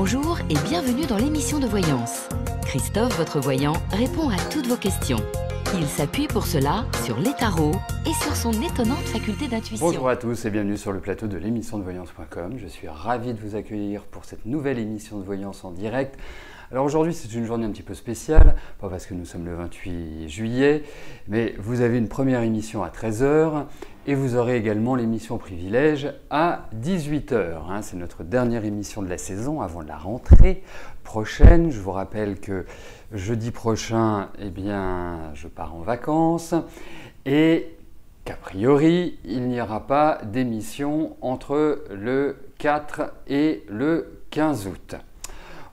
Bonjour et bienvenue dans l'émission de voyance. Christophe, votre voyant, répond à toutes vos questions. Il s'appuie pour cela sur les tarots et sur son étonnante faculté d'intuition. Bonjour à tous et bienvenue sur le plateau de l'émission de voyance.com. Je suis ravi de vous accueillir pour cette nouvelle émission de voyance en direct. Alors aujourd'hui c'est une journée un petit peu spéciale, pas parce que nous sommes le 28 juillet, mais vous avez une première émission à 13 h et vous aurez également l'émission Privilège à 18 h. C'est notre dernière émission de la saison avant la rentrée prochaine. Je vous rappelle que jeudi prochain, je pars en vacances et qu'a priori, il n'y aura pas d'émission entre le 4 et le 15 août.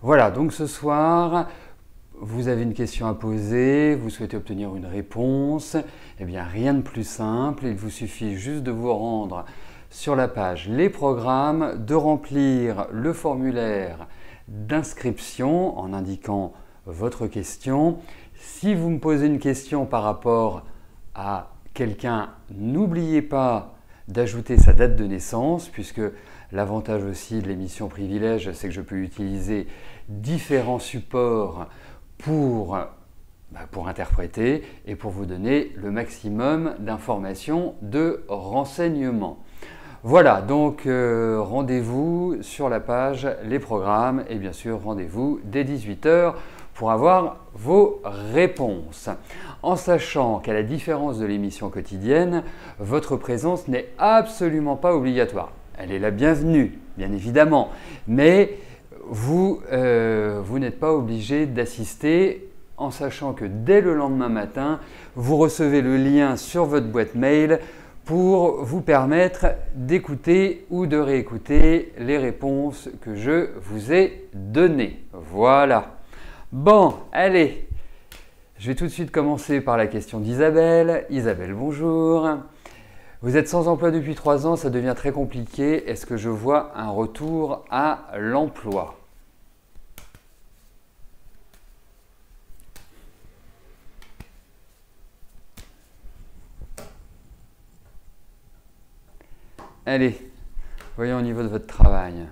Voilà, donc ce soir, vous avez une question à poser, vous souhaitez obtenir une réponse, eh bien rien de plus simple, il vous suffit juste de vous rendre sur la page Les programmes, de remplir le formulaire d'inscription en indiquant votre question. Si vous me posez une question par rapport à quelqu'un, n'oubliez pas d'ajouter sa date de naissance, puisque l'avantage aussi de l'émission Privilège, c'est que je peux utiliser différents supports pour interpréter et pour vous donner le maximum d'informations, de renseignements. Voilà, donc rendez-vous sur la page Les programmes et bien sûr rendez-vous dès 18 h pour avoir vos réponses. En sachant qu'à la différence de l'émission quotidienne, votre présence n'est absolument pas obligatoire. Elle est la bienvenue, bien évidemment, mais vous n'êtes pas obligé d'assister en sachant que dès le lendemain matin, vous recevez le lien sur votre boîte mail pour vous permettre d'écouter ou de réécouter les réponses que je vous ai données. Voilà. Bon, allez, je vais tout de suite commencer par la question d'Isabelle. Isabelle, bonjour. Vous êtes sans emploi depuis 3 ans, ça devient très compliqué. Est-ce que je vois un retour à l'emploi ? Allez, voyons au niveau de votre travail.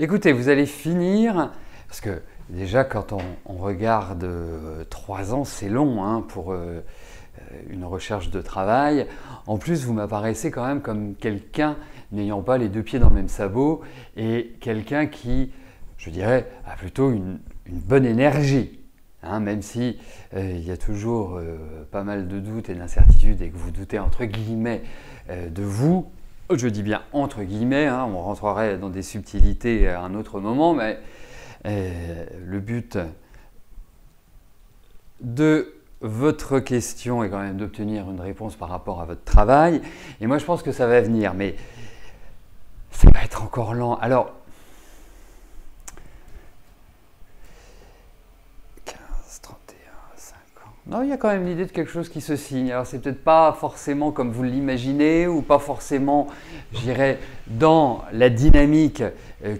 Écoutez, vous allez finir, parce que déjà quand on regarde 3 ans, c'est long pour une recherche de travail. En plus, vous m'apparaissez quand même comme quelqu'un n'ayant pas les 2 pieds dans le même sabot et quelqu'un qui, je dirais, a plutôt une bonne énergie. Même si il y a toujours pas mal de doutes et d'incertitudes et que vous doutez entre guillemets de vous. Je dis bien entre guillemets, on rentrerait dans des subtilités à un autre moment, mais le but de votre question est quand même d'obtenir une réponse par rapport à votre travail. Et moi, je pense que ça va venir, mais ça va être encore lent. Alors, 15, 31, 50. Non, il y a quand même l'idée de quelque chose qui se signe. Alors, c'est peut-être pas forcément comme vous l'imaginez ou pas forcément, je dirais, dans la dynamique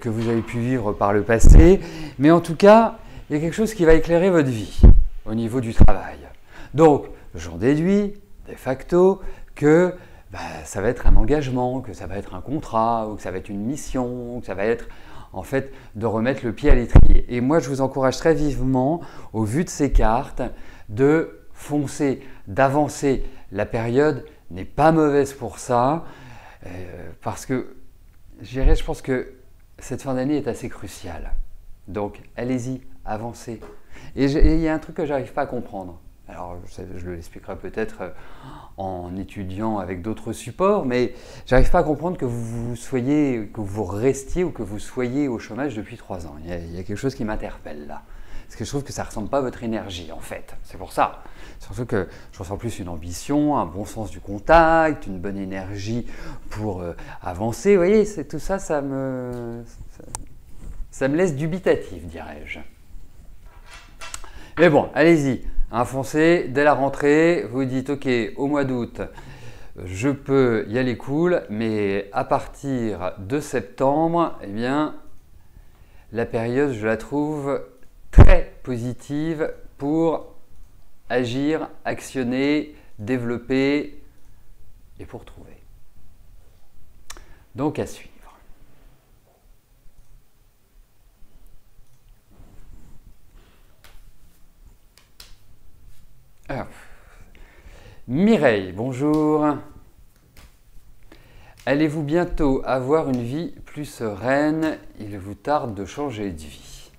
que vous avez pu vivre par le passé. Mais en tout cas, il y a quelque chose qui va éclairer votre vie au niveau du travail. Donc, j'en déduis de facto que ça va être un engagement, que ça va être un contrat, ou que ça va être une mission, ou que ça va être en fait de remettre le pied à l'étrier. Et moi, je vous encourage très vivement, au vu de ces cartes, de foncer, d'avancer. La période n'est pas mauvaise pour ça, parce que je pense que cette fin d'année est assez cruciale. Donc, allez-y, avancez. Et il y a un truc que je n'arrive pas à comprendre. Alors, je l'expliquerai peut-être en étudiant avec d'autres supports, mais j'arrive pas à comprendre que vous restiez ou que vous soyez au chômage depuis 3 ans. Il y a quelque chose qui m'interpelle là. Parce que je trouve que ça ne ressemble pas à votre énergie en fait. C'est pour ça. Surtout que je ressens plus une ambition, un bon sens du contact, une bonne énergie pour avancer. Vous voyez, tout ça, ça me laisse dubitatif, dirais-je. Mais bon, allez-y. Foncez, dès la rentrée, vous dites ok, au mois d'août, je peux y aller cool, mais à partir de septembre, eh bien, la période, je la trouve très positive pour agir, actionner, développer et pour trouver. Donc à suivre. Alors, Mireille, bonjour. Allez-vous bientôt avoir une vie plus sereine? Il vous tarde de changer de vie.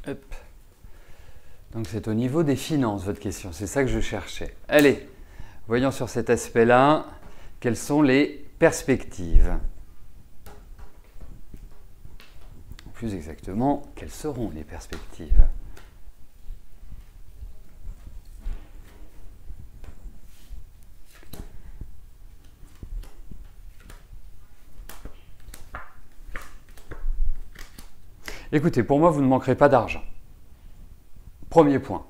Hop. Donc c'est au niveau des finances votre question, c'est ça que je cherchais. Allez, voyons sur cet aspect-là, quelles sont les perspectives. Plus exactement, quelles seront les perspectives? Écoutez, pour moi, vous ne manquerez pas d'argent. Premier point.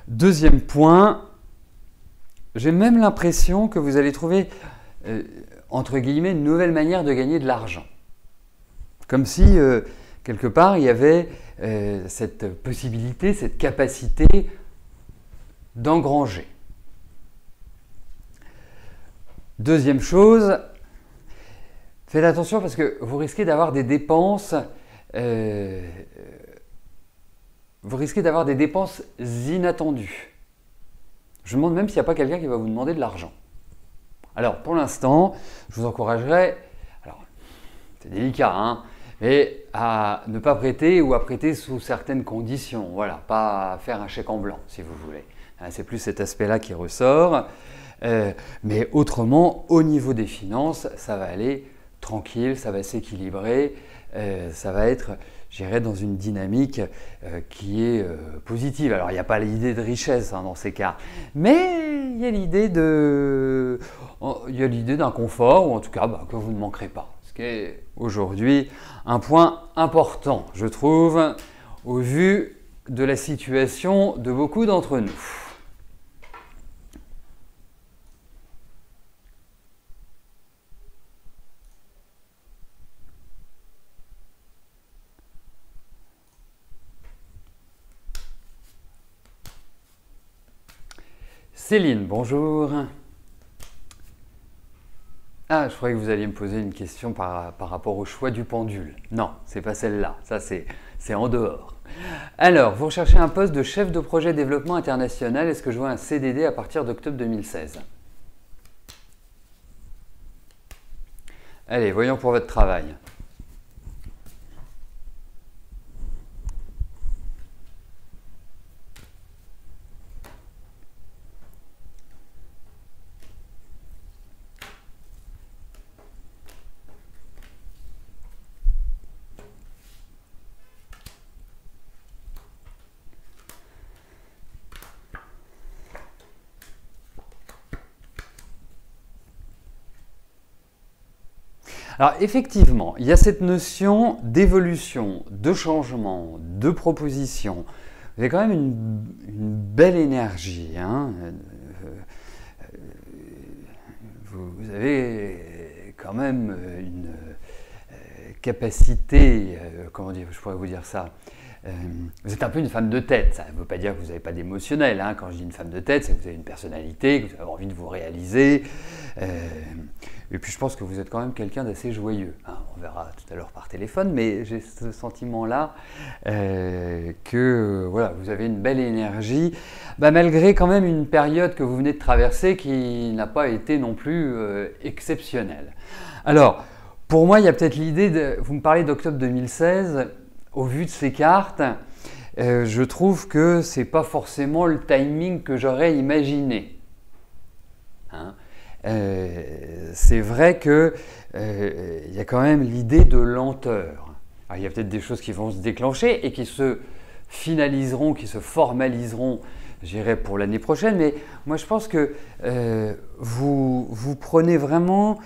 Deuxième point, j'ai même l'impression que vous allez trouver, entre guillemets, une nouvelle manière de gagner de l'argent. Comme si, quelque part, il y avait cette possibilité, cette capacité d'engranger. Deuxième chose, faites attention parce que vous risquez d'avoir des dépenses, inattendues. Je me demande même s'il n'y a pas quelqu'un qui va vous demander de l'argent. Alors, pour l'instant, je vous encouragerais, alors, c'est délicat, hein, mais à ne pas prêter ou à prêter sous certaines conditions. Voilà, pas à faire un chèque en blanc, si vous voulez. C'est plus cet aspect-là qui ressort. Mais autrement, au niveau des finances, ça va aller tranquille, ça va s'équilibrer, ça va être, j'irais, dans une dynamique qui est positive. Alors, il n'y a pas l'idée de richesse dans ces cas, mais il y a l'idée d'un confort, ou en tout cas que vous ne manquerez pas. Ce qui est aujourd'hui un point important, je trouve, au vu de la situation de beaucoup d'entre nous. Céline, bonjour. Ah, je croyais que vous alliez me poser une question par rapport au choix du pendule. Non, c'est pas celle-là, ça c'est en dehors. Alors, vous recherchez un poste de chef de projet développement international. Est-ce que je vois un CDD à partir d'octobre 2016? Allez, voyons pour votre travail. Alors effectivement, il y a cette notion d'évolution, de changement, de proposition. Vous avez quand même une belle énergie. Hein. Vous avez quand même une capacité, comment dire, je pourrais vous dire ça. Vous êtes un peu une femme de tête, ça ne veut pas dire que vous n'avez pas d'émotionnel. Hein. Quand je dis une femme de tête, c'est que vous avez une personnalité, que vous avez envie de vous réaliser. Et puis je pense que vous êtes quand même quelqu'un d'assez joyeux. Hein. On verra tout à l'heure par téléphone, mais j'ai ce sentiment-là que voilà, vous avez une belle énergie, malgré quand même une période que vous venez de traverser qui n'a pas été non plus exceptionnelle. Alors, pour moi, il y a peut-être l'idée de... Vous me parlez d'octobre 2016, au vu de ces cartes, je trouve que ce n'est pas forcément le timing que j'aurais imaginé. Hein. C'est vrai qu'il y a quand même l'idée de lenteur. Alors, il y a peut-être des choses qui vont se déclencher et qui se finaliseront, qui se formaliseront, j'irai pour l'année prochaine. Mais moi, je pense que vous prenez vraiment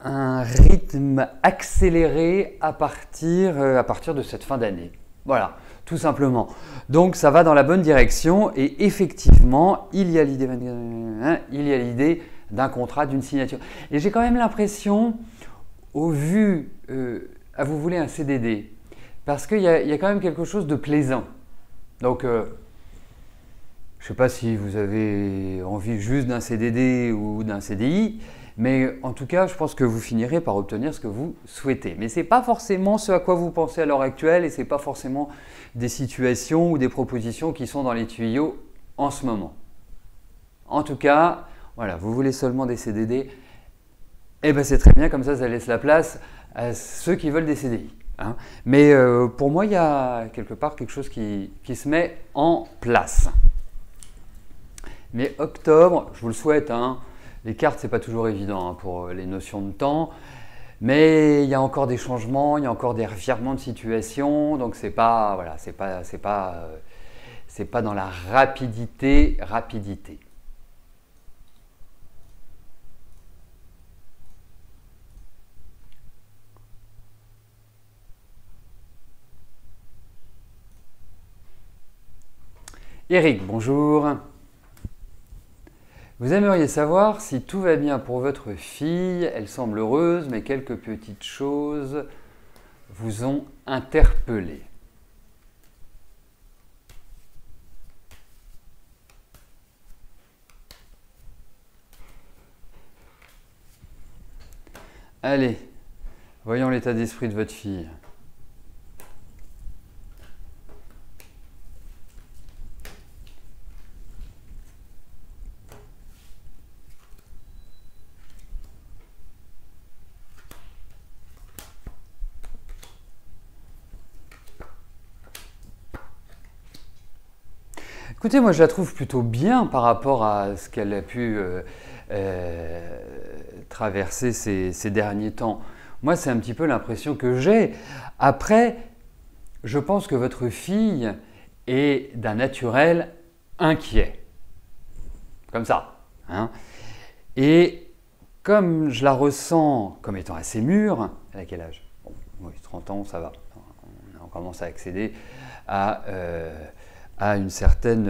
un rythme accéléré à partir de cette fin d'année. Voilà, tout simplement. Donc ça va dans la bonne direction et effectivement, il y a l'idée d'un contrat, d'une signature. Et j'ai quand même l'impression, au vu, vous voulez un CDD, parce qu'il y a quand même quelque chose de plaisant. Donc, je ne sais pas si vous avez envie juste d'un CDD ou d'un CDI, mais en tout cas, je pense que vous finirez par obtenir ce que vous souhaitez. Mais ce n'est pas forcément ce à quoi vous pensez à l'heure actuelle et ce n'est pas forcément des situations ou des propositions qui sont dans les tuyaux en ce moment. En tout cas, voilà, vous voulez seulement des CDD, eh bien c'est très bien, comme ça laisse la place à ceux qui veulent des CDI. Hein. Mais pour moi, il y a quelque part quelque chose qui se met en place. Mais octobre, je vous le souhaite, hein, les cartes, ce n'est pas toujours évident pour les notions de temps, mais il y a encore des changements, il y a encore des revirements de situation, donc c'est pas, voilà, c'est pas dans la rapidité. Eric, bonjour. Vous aimeriez savoir si tout va bien pour votre fille. Elle semble heureuse, mais quelques petites choses vous ont interpellé. Allez, voyons l'état d'esprit de votre fille. Écoutez, moi je la trouve plutôt bien par rapport à ce qu'elle a pu traverser ces derniers temps. Moi, c'est un petit peu l'impression que j'ai. Après, je pense que votre fille est d'un naturel inquiet. Comme ça. Hein. Et comme je la ressens comme étant assez mûre, elle a quel âge? Bon, oui, 30 ans, ça va. On commence à accéder à une certaine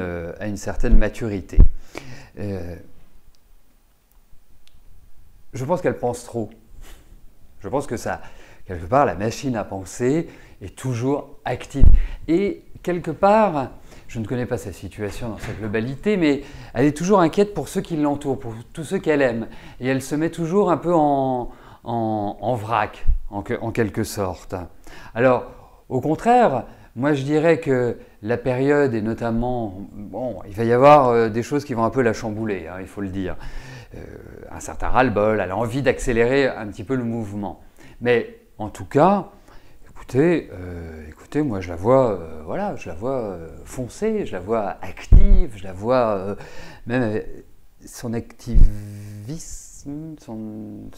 maturité. Je pense qu'elle pense trop. Je pense que ça, quelque part, la machine à penser est toujours active. Et quelque part, je ne connais pas sa situation dans sa globalité, mais elle est toujours inquiète pour ceux qui l'entourent, pour tous ceux qu'elle aime. Et elle se met toujours un peu en vrac, en quelque sorte. Alors, au contraire, moi je dirais que la période est notamment, bon, il va y avoir des choses qui vont un peu la chambouler, hein, il faut le dire. Un certain ras-le-bol, elle a envie d'accélérer un petit peu le mouvement. Mais en tout cas, écoutez, moi je la vois, voilà, je la vois foncer, je la vois active, je la vois même son activisme, son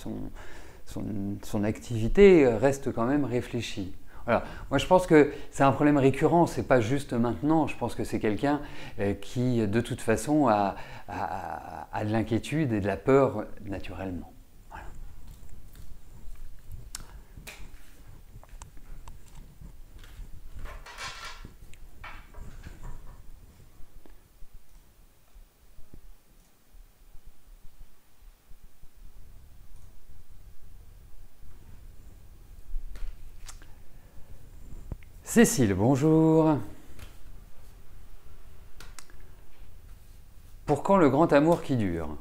activité reste quand même réfléchie. Voilà. Moi, je pense que c'est un problème récurrent, c'est pas juste maintenant. Je pense que c'est quelqu'un qui, de toute façon, a de l'inquiétude et de la peur naturellement. Voilà. Cécile, bonjour. Pour quand le grand amour qui dure?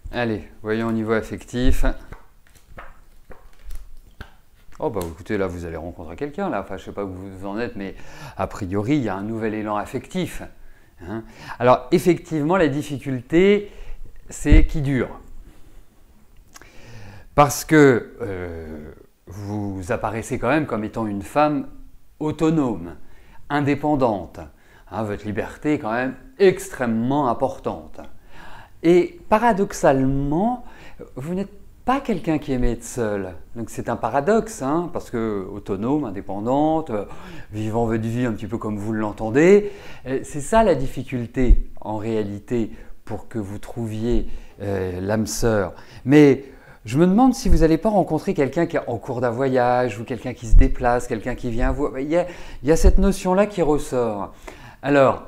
Allez, voyons au niveau affectif. Oh bah écoutez, là vous allez rencontrer quelqu'un, là, enfin je sais pas où vous en êtes, mais a priori il y a un nouvel élan affectif. Hein. Alors effectivement la difficulté c'est qui dure. Parce que vous apparaissez quand même comme étant une femme autonome, indépendante. Hein, votre liberté est quand même extrêmement importante. Et paradoxalement, vous n'êtes pas quelqu'un qui aimait être seul. Donc c'est un paradoxe, hein, parce que autonome, indépendante, vivant votre vie un petit peu comme vous l'entendez, c'est ça la difficulté en réalité pour que vous trouviez l'âme sœur. Mais je me demande si vous n'allez pas rencontrer quelqu'un qui est en cours d'un voyage ou quelqu'un qui se déplace, quelqu'un qui vient vous... Il y a cette notion-là qui ressort. Alors,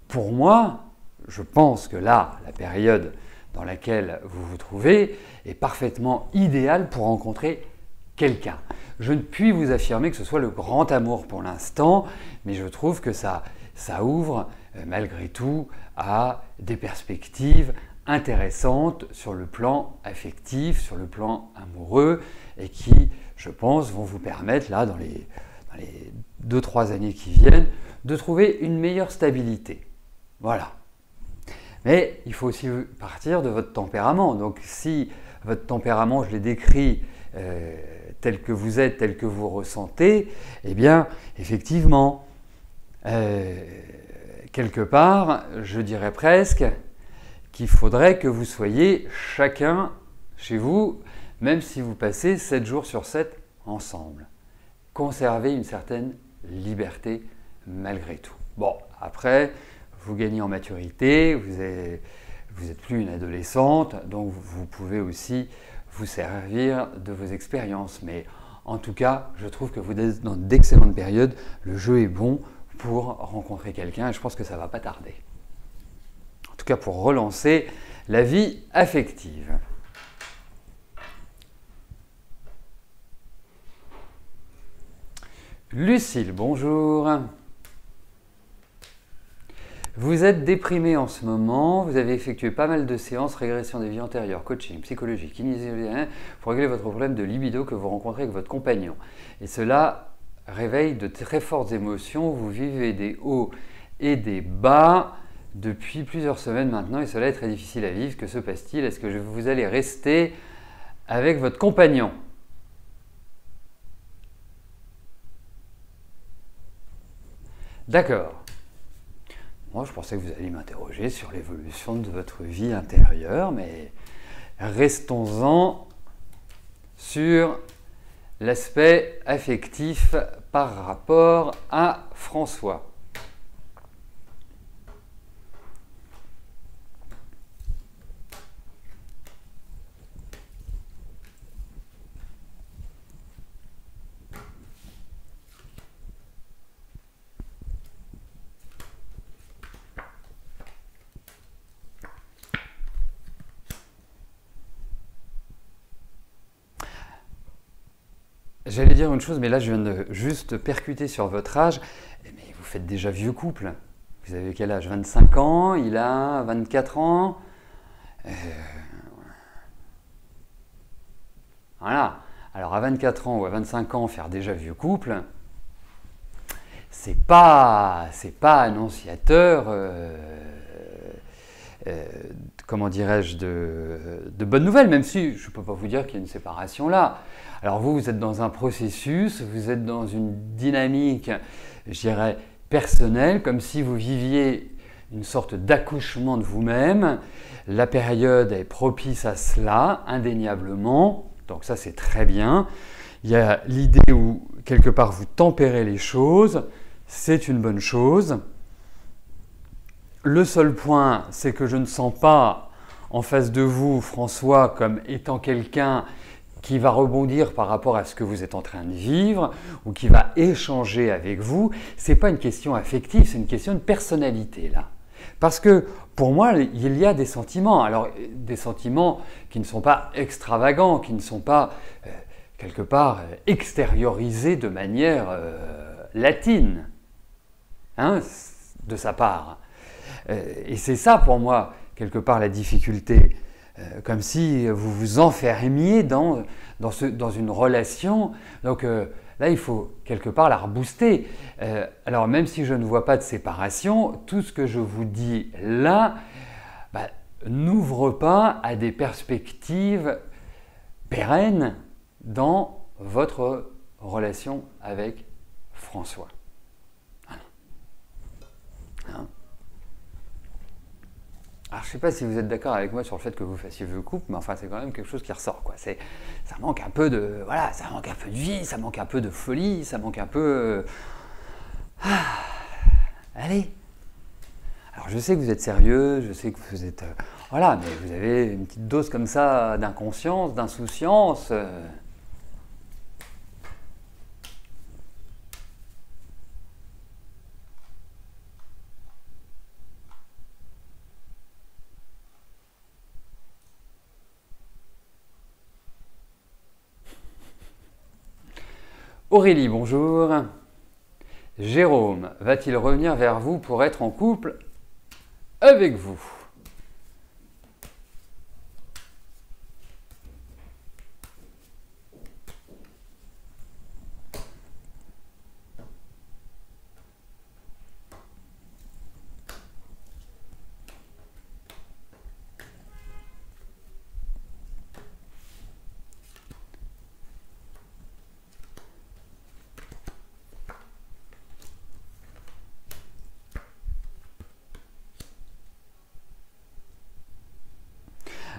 pour moi, je pense que là, la période dans laquelle vous vous trouvez est parfaitement idéale pour rencontrer quelqu'un. Je ne puis vous affirmer que ce soit le grand amour pour l'instant, mais je trouve que ça ouvre malgré tout à des perspectives intéressantes sur le plan affectif, sur le plan amoureux, et qui, je pense, vont vous permettre, là, dans les 2-3 années qui viennent, de trouver une meilleure stabilité. Voilà. Mais il faut aussi partir de votre tempérament. Donc si votre tempérament, je l'ai décrit tel que vous êtes, tel que vous ressentez, eh bien, effectivement, quelque part, je dirais presque qu'il faudrait que vous soyez chacun chez vous, même si vous passez 7 jours sur 7 ensemble. Conservez une certaine liberté malgré tout. Bon, après, vous gagnez en maturité, vous n'êtes plus une adolescente, donc vous pouvez aussi vous servir de vos expériences. Mais en tout cas, je trouve que vous êtes dans d'excellentes périodes, le jeu est bon pour rencontrer quelqu'un et je pense que ça ne va pas tarder. En tout cas, pour relancer la vie affective. Lucille, bonjour. Vous êtes déprimé en ce moment, vous avez effectué pas mal de séances, régression des vies antérieures, coaching, psychologie, kinésien, pour régler votre problème de libido que vous rencontrez avec votre compagnon. Et cela réveille de très fortes émotions, vous vivez des hauts et des bas depuis plusieurs semaines maintenant et cela est très difficile à vivre. Que se passe-t-il? Est-ce que vous allez rester avec votre compagnon? D'accord. Moi, je pensais que vous alliez m'interroger sur l'évolution de votre vie intérieure, mais restons-en sur l'aspect affectif par rapport à François. J'allais dire une chose, mais là je viens de juste percuter sur votre âge. Mais vous faites déjà vieux couple. Vous avez quel âge? 25 ans, il a 24 ans. Voilà. Alors à 24 ans ou à 25 ans, faire déjà vieux couple, c'est pas annonciateur, comment dirais-je, de bonnes nouvelles, même si je ne peux pas vous dire qu'il y a une séparation là. Alors vous êtes dans un processus, vous êtes dans une dynamique, je dirais, personnelle, comme si vous viviez une sorte d'accouchement de vous-même. La période est propice à cela, indéniablement, donc ça c'est très bien. Il y a l'idée où, quelque part, vous tempérez les choses, c'est une bonne chose. Le seul point, c'est que je ne sens pas en face de vous, François, comme étant quelqu'un qui va rebondir par rapport à ce que vous êtes en train de vivre ou qui va échanger avec vous. Ce n'est pas une question affective, c'est une question de personnalité là. Parce que pour moi, il y a des sentiments. Alors, des sentiments qui ne sont pas extravagants, qui ne sont pas quelque part extériorisés de manière latine, hein, de sa part. Et c'est ça pour moi, quelque part, la difficulté. Comme si vous vous enfermiez dans une relation. Donc là, il faut quelque part la rebooster. Alors même si je ne vois pas de séparation, tout ce que je vous dis là n'ouvre pas à des perspectives pérennes dans votre relation avec François. Voilà. Alors, je ne sais pas si vous êtes d'accord avec moi sur le fait que vous fassiez vœux couple, mais enfin, c'est quand même quelque chose qui ressort, quoi. Ça manque un peu de, voilà, ça manque un peu de vie, ça manque un peu de folie, ça manque un peu. Allez. Alors, je sais que vous êtes sérieux, je sais que vous êtes, voilà, mais vous avez une petite dose comme ça d'inconscience, d'insouciance. Aurélie, bonjour. Jérôme, va-t-il revenir vers vous pour être en couple avec vous?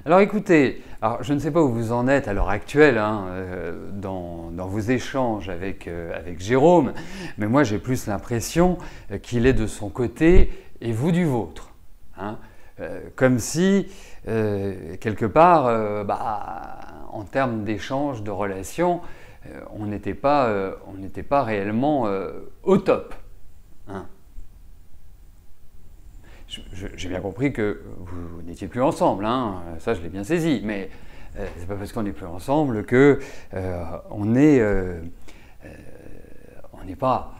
Alors écoutez, alors, je ne sais pas où vous en êtes à l'heure actuelle hein, dans vos échanges avec Jérôme, mais moi j'ai plus l'impression qu'il est de son côté et vous du vôtre. Hein. Comme si, quelque part, en termes d'échange, de relations, on n'était pas réellement au top. Hein. J'ai bien compris que vous n'étiez plus ensemble, hein, ça je l'ai bien saisi, mais c'est pas parce qu'on n'est plus ensemble que on n'est pas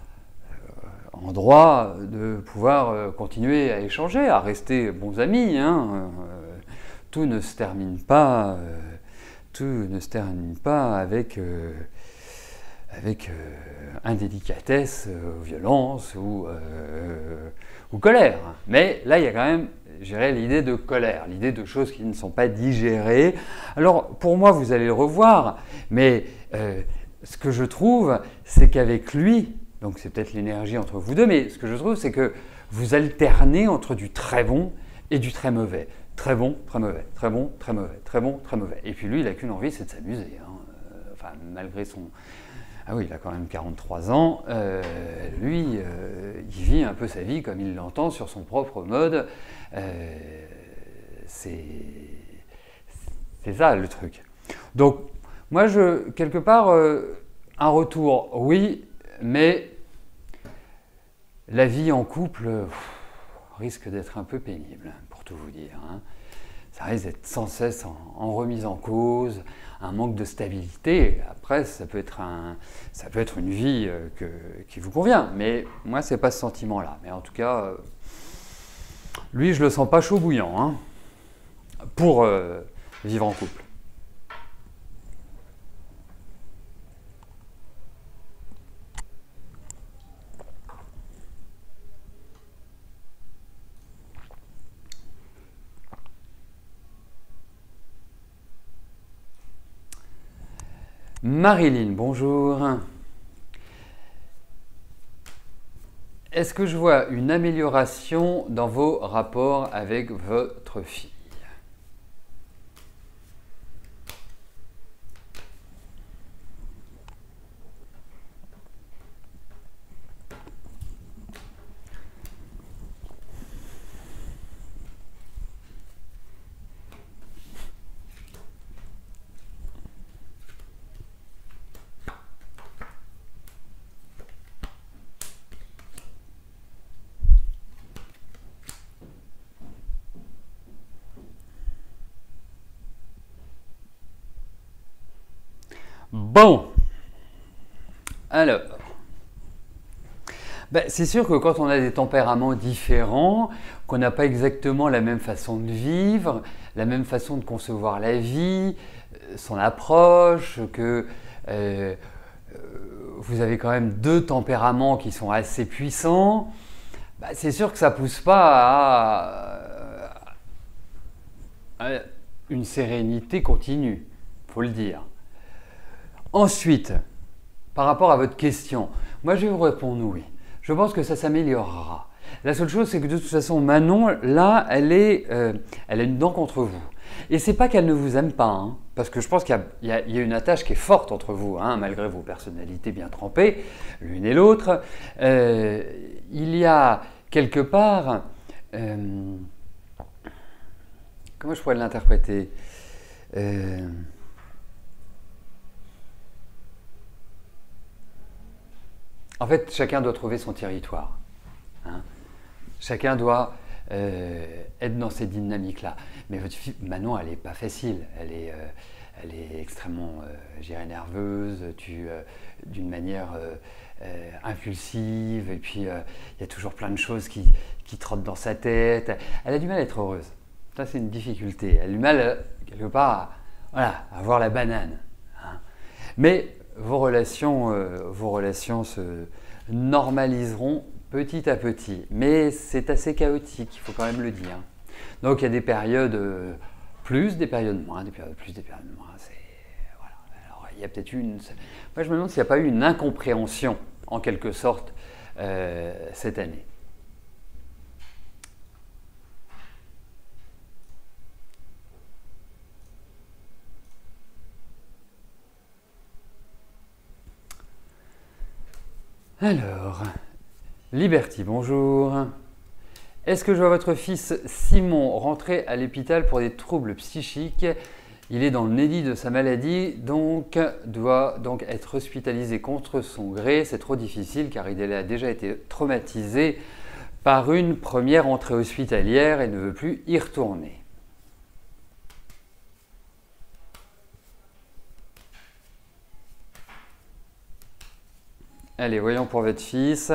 en droit de pouvoir continuer à échanger, à rester bons amis. Hein, tout ne se termine pas, avec indélicatesse, violence ou colère. Mais là, il y a quand même, je dirais, l'idée de colère, l'idée de choses qui ne sont pas digérées. Alors, pour moi, vous allez le revoir, mais ce que je trouve, c'est qu'avec lui, donc c'est peut-être l'énergie entre vous deux, mais ce que je trouve, c'est que vous alternez entre du très bon et du très mauvais. Très bon, très mauvais, très bon, très mauvais, très bon, très mauvais. Et puis lui, il n'a qu'une envie, c'est de s'amuser. Hein. Enfin, malgré son... Ah oui, il a quand même 43 ans. Lui, il vit un peu sa vie comme il l'entend sur son propre mode. C'est ça le truc. Donc, moi, quelque part, un retour, oui, mais la vie en couple risque d'être un peu pénible, pour tout vous dire. Hein. Ça risque d'être sans cesse en remise en cause, un manque de stabilité. Après, ça peut être une vie qui vous convient, mais moi, c'est pas ce sentiment-là. Mais en tout cas, lui, je le sens pas chaud bouillant hein, pour vivre en couple. Marilyn, bonjour. Est-ce que je vois une amélioration dans vos rapports avec votre fille? Bon, alors, c'est sûr que quand on a des tempéraments différents, qu'on n'a pas exactement la même façon de vivre, la même façon de concevoir la vie, son approche, que vous avez quand même deux tempéraments qui sont assez puissants, c'est sûr que ça ne pousse pas à une sérénité continue, il faut le dire. Ensuite, par rapport à votre question, moi je vais vous répondre oui. Je pense que ça s'améliorera. La seule chose, c'est que de toute façon, Manon, là, elle a une dent contre vous. Et c'est pas qu'elle ne vous aime pas, hein, parce que je pense qu'il y a une attache qui est forte entre vous, hein, malgré vos personnalités bien trempées, l'une et l'autre. Il y a quelque part, comment je pourrais l'interpréter? En fait, chacun doit trouver son territoire. Hein. Chacun doit être dans cette dynamique-là. Mais votre fille, Manon, elle n'est pas facile. Elle est extrêmement, nerveuse, d'une manière impulsive. Et puis, il y a toujours plein de choses qui trottent dans sa tête. Elle a du mal à être heureuse. Ça, c'est une difficulté. Elle a du mal, quelque part, à avoir la banane. Hein. Mais vos relations se normaliseront petit à petit. Mais c'est assez chaotique, il faut quand même le dire. Donc il y a des périodes plus, des périodes moins, des périodes plus, des périodes moins. Voilà. Alors il y a peut-être moi je me demande s'il n'y a pas eu une incompréhension, en quelque sorte, cette année. Alors, Liberty, bonjour. Est-ce que je vois votre fils Simon rentrer à l'hôpital pour des troubles psychiques? Il est dans le déni de sa maladie, donc doit donc être hospitalisé contre son gré. C'est trop difficile car il a déjà été traumatisé par une première entrée hospitalière et ne veut plus y retourner. Allez, voyons pour votre fils.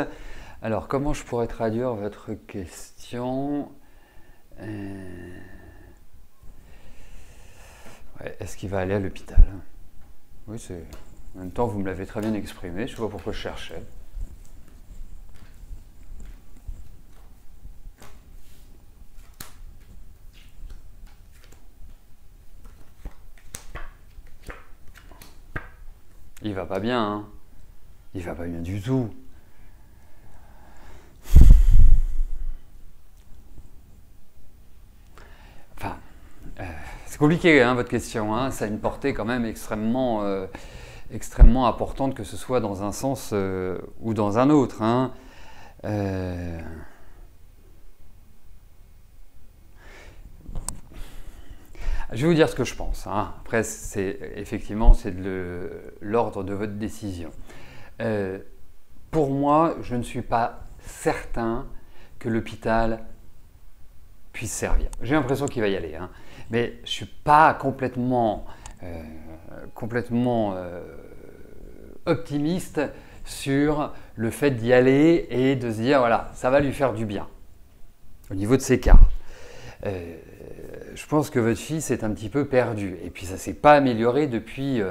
Alors, comment je pourrais traduire votre question? Est-ce qu'il va aller à l'hôpital? Oui, en même temps, vous me l'avez très bien exprimé. Je ne sais pas pourquoi je cherchais. Il va pas bien, hein? Il va pas bien du tout. Enfin, c'est compliqué, hein, votre question. Hein, ça a une portée quand même extrêmement importante, que ce soit dans un sens ou dans un autre. Hein. Je vais vous dire ce que je pense. Hein. Après, effectivement, c'est de l'ordre de votre décision. Pour moi, je ne suis pas certain que l'hôpital puisse servir. J'ai l'impression qu'il va y aller, hein. Mais je ne suis pas complètement optimiste sur le fait d'y aller et de se dire, voilà, ça va lui faire du bien au niveau de ses cas. Je pense que votre fils est un petit peu perdu. Et puis ça ne s'est pas amélioré depuis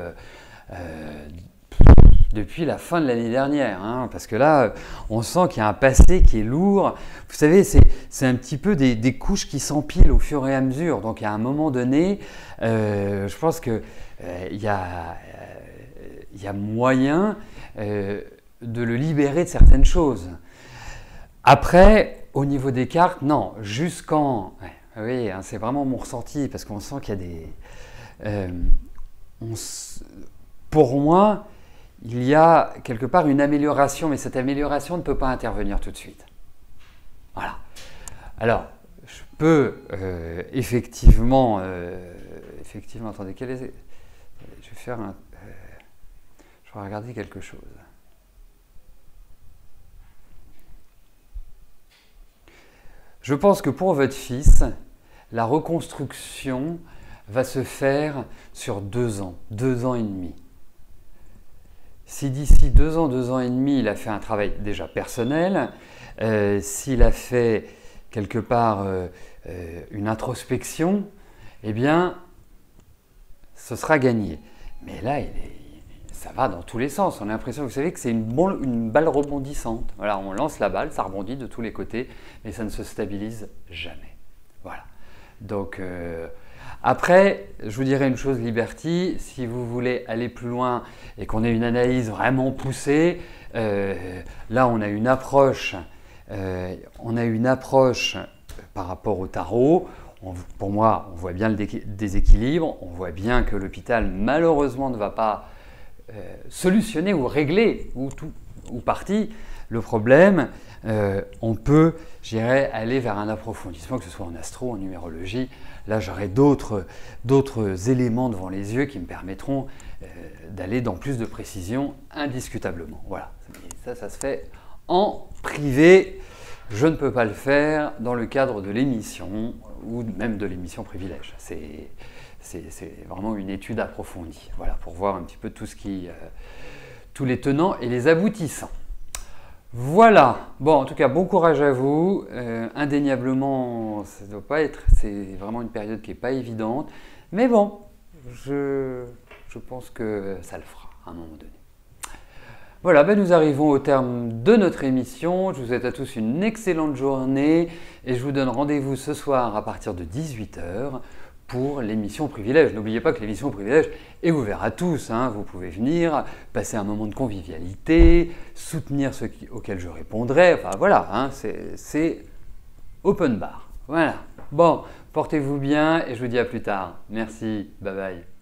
la fin de l'année dernière. Hein, parce que là, on sent qu'il y a un passé qui est lourd. Vous savez, c'est un petit peu des couches qui s'empilent au fur et à mesure. Donc à un moment donné, je pense qu'il y a moyen de le libérer de certaines choses. Après, au niveau des cartes, non. Jusqu'en... Oui, hein, c'est vraiment mon ressenti, parce qu'on sent qu'il y a pour moi, il y a quelque part une amélioration, mais cette amélioration ne peut pas intervenir tout de suite. Voilà. Alors, je peux effectivement, attendez, je vais faire je vais regarder quelque chose. Je pense que pour votre fils, la reconstruction va se faire sur 2 ans, 2 ans et demi. Si d'ici 2 ans et demi, il a fait un travail déjà personnel, s'il a fait quelque part une introspection, eh bien, ce sera gagné. Mais là, ça va dans tous les sens. On a l'impression, vous savez, que c'est une balle rebondissante. Voilà, on lance la balle, ça rebondit de tous les côtés, mais ça ne se stabilise jamais. Voilà. Donc, après, je vous dirais une chose, Liberty, si vous voulez aller plus loin et qu'on ait une analyse vraiment poussée, là, on a une approche on a une approche par rapport au tarot. Pour moi, on voit bien le déséquilibre, on voit bien que l'hôpital malheureusement ne va pas solutionner ou régler ou partie le problème. On peut, je dirais, aller vers un approfondissement, que ce soit en astro, en numérologie. Là, j'aurai d'autres éléments devant les yeux qui me permettront d'aller dans plus de précision, indiscutablement. Voilà, ça se fait en privé. Je ne peux pas le faire dans le cadre de l'émission ou même de l'émission Privilège. C'est vraiment une étude approfondie, voilà, pour voir un petit peu tous les tenants et les aboutissants. Voilà, bon, en tout cas, bon courage à vous. Indéniablement, ça doit pas être, c'est vraiment une période qui n'est pas évidente, mais bon, je pense que ça le fera à un moment donné. Voilà, nous arrivons au terme de notre émission. Je vous souhaite à tous une excellente journée et je vous donne rendez-vous ce soir à partir de 18 h pour l'émission Privilège. N'oubliez pas que l'émission Privilège est ouverte à tous. Vous pouvez venir, passer un moment de convivialité, soutenir ceux auxquels je répondrai. Enfin voilà, c'est open bar. Voilà. Bon, portez-vous bien et je vous dis à plus tard. Merci, bye bye.